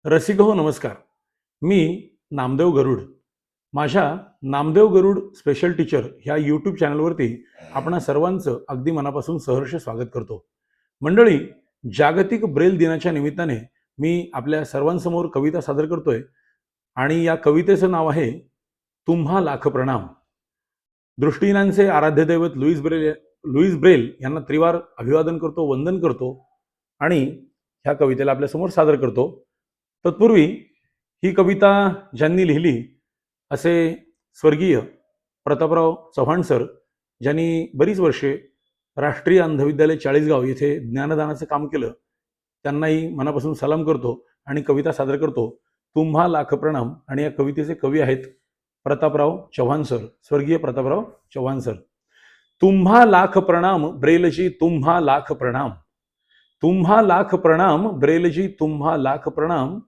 रसिक हो नमस्कार. मी नामदेव गरुड. माझ्या नामदेव गरुड स्पेशल टीचर ह्या यूट्यूब चॅनलवरती आपणा सर्वांचं अगदी मनापासून सहर्ष स्वागत करतो. मंडळी, जागतिक ब्रेल दिनाच्या निमित्ताने मी आपल्या सर्वांसमोर कविता सादर करतोय आणि या कवितेचं नाव आहे तुम्हा लाख प्रणाम. दृष्टीहीनांचे आराध्य दैवत लुईस ब्रेल यांना त्रिवार अभिवादन करतो, वंदन करतो आणि ह्या कवितेला आपल्यासमोर सादर करतो. तत्पूर्वी ही कविता ज्यांनी लिहिली असे स्वर्गीय प्रतापराव चव्हाण सर, ज्यांनी बरीच वर्षे राष्ट्रीय अंध विद्यालय चाळीसगाव येथे ज्ञानदानाचं काम केलं, त्यांनाही मनापासून सलाम करतो आणि कविता सादर करतो. तुम्हा लाख प्रणाम. आणि या कवितेचे कवी आहेत प्रतापराव चव्हाण सर, स्वर्गीय प्रतापराव चव्हाण सर. तुम्हा लाख प्रणाम ब्रेलजी, तुम्हा लाख प्रणाम. तुम्हा लाख प्रणाम ब्रेलजी, तुम्हा लाख प्रणाम.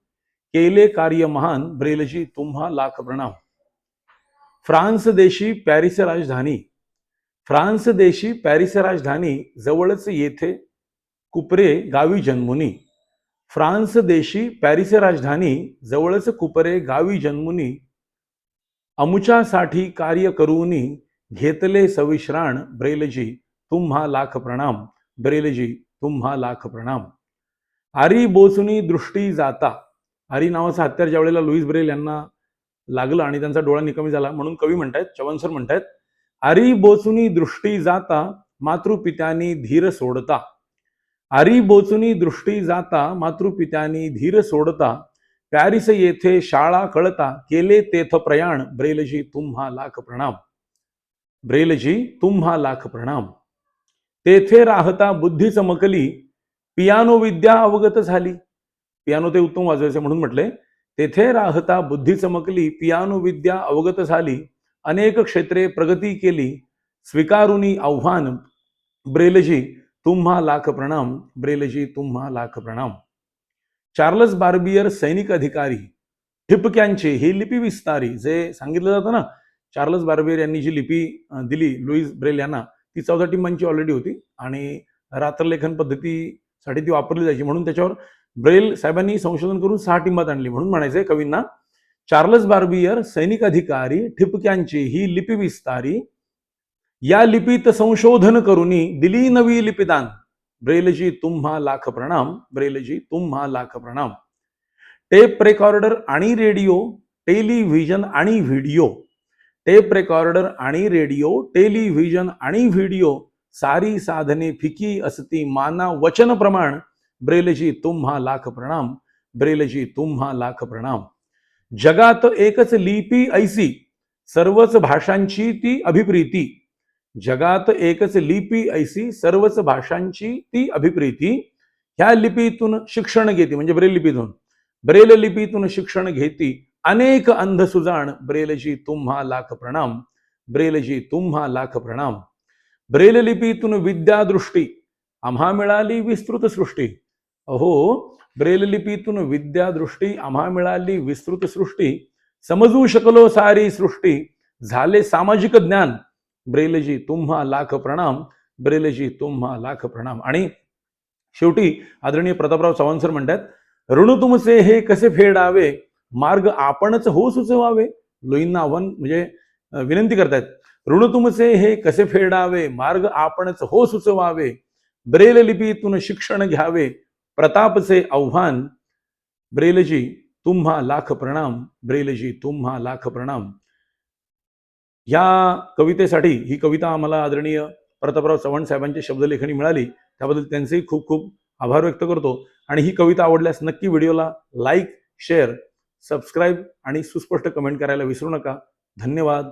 केले कार्य महान ब्रेलजी, तुम्हा लाख प्रणाम. फ्रान्स देशी पॅरिस राजधानी, फ्रान्स देशी पॅरिस राजधानी, जवळच येथे कुपरे गावी जन्मुनी. फ्रान्स देशी पॅरिस राजधानी, जवळच कुपरे गावी जन्मुनी. अमुच्यासाठी कार्य करूनी, घेतले सविश्राण ब्रेलजी, तुम्हा लाख प्रणाम. ब्रेलजी, तुम्हा लाख प्रणाम. आरी बोचुनी दृष्टी जाता. आरी नावाचं हत्यार ज्या वेळेला लुईस ब्रेल यांना लागलं आणि त्यांचा डोळा निकामी झाला, म्हणून कवी म्हणतायत, चव्हाण सर म्हणतायत, आरी बोचुनी दृष्टी जाता, मातृपित्यानी धीर सोडता. आरी बोचुनी दृष्टी जाता, मातृपित्यानी धीर सोडता. पॅरिस येथे शाळा कळता, केले तेथ प्रयाण ब्रेलजी, तुम्हा लाख प्रणाम. ब्रेलजी, तुम्हा लाख प्रणाम. तेथे राहता बुद्धी चमकली, पियानो विद्या अवगत झाली. पियानो ते उत्तम वाजवायचे म्हणून म्हटले, तेथे राहता बुद्धी चमकली, पियानो विद्या अवगत झाली. अनेक क्षेत्रे प्रगती केली, स्वीकारुनी आव्हान ब्रेलजी, तुम्हा लाख प्रणाम. ब्रेलजी, तुम्हा लाख प्रणाम. चार्लस बार्बियर सैनिक अधिकारी, ठिपक्यांचे ही लिपी विस्तारी. जे सांगितलं जातं ना, चार्लस बार्बियर यांनी जी लिपी दिली लुईस ब्रेल यांना, ती 14 टिंबांची ऑलरेडी होती आणि रात्रलेखन पद्धतीसाठी ती वापरली जायची, म्हणून त्याच्यावर ब्रेल साहेबांनी संशोधन करून 6 टिंबात आणली. म्हणून म्हणायचंय कवींना, चार्लस बार्बियर सैनिक अधिकारी, ठिपक्यांची ही लिपी विस्तारी. या लिपीत संशोधन करूनी, दिली नवी लिपिदान ब्रेलजी, तुम्हा लाख प्रणाम. ब्रेलजी, तुम्हा लाख प्रणाम. टेप रेकॉर्डर आणि रेडिओ, टेलिव्हिजन आणि व्हिडिओ. टेप रेकॉर्डर आणि रेडिओ, टेलिव्हिजन आणि व्हिडिओ. सारी साधने फिकी असती, माना वचन प्रमाण ब्रेलजी, तुम्हा लाख प्रणाम. ब्रेलजी, तुम्हा लाख प्रणाम. जगात एकच लिपी ऐसी, सर्वच भाषांची ती अभिप्रीती. जगात एकच लिपी ऐसी, सर्वच भाषांची ती अभिप्रीती. ह्या लिपीतून शिक्षण घेते, म्हणजे ब्रेल लिपीतून, ब्रेल लिपीतून शिक्षण घेती अनेक अंध सुजाण ब्रेलजी, तुम्हा लाख प्रणाम. ब्रेलजी, तुम्हा लाख प्रणाम. ब्रेल लिपीतून विद्यादृष्टी आम्हा मिळाली विस्तृत सृष्टी. अहो, ब्रेल लिपीतून विद्यादृष्टी आम्हा मिळाली विस्तृत सृष्टी. समजू शकलो सारी सृष्टी, झाले सामाजिक ज्ञान ब्रेलजी, तुम्हा लाख प्रणाम. ब्रेलजी, तुम्हा लाख प्रणाम. आणि शेवटी आदरणीय प्रतापराव चव्हाण सर म्हणतात, ऋण तुमचे हे कसे फेडावे, मार्ग आपणच हो सुचवावे. लोईंना आव्हान म्हणजे विनंती करतायत, ऋण तुमचे हे कसे फेडावे, मार्ग आपणच हो सुचवावे. ब्रेल लिपीतून शिक्षण घ्यावे, प्रतापचे आव्हान ब्रेलजी, तुम्हा लाख प्रणाम. ब्रेलजी, तुम्हा लाख प्रणाम. या कवितेसाठी, ही कविता आम्हाला आदरणीय प्रतापराव चव्हाण साहेबांची शब्दलेखनी मिळाली, त्याबद्दल त्यांचेही खूप खूप आभार व्यक्त करतो. आणि ही कविता आवडल्यास नक्की व्हिडिओला लाईक, शेअर, सबस्क्राईब आणि सुस्पष्ट कमेंट करायला विसरू नका. धन्यवाद.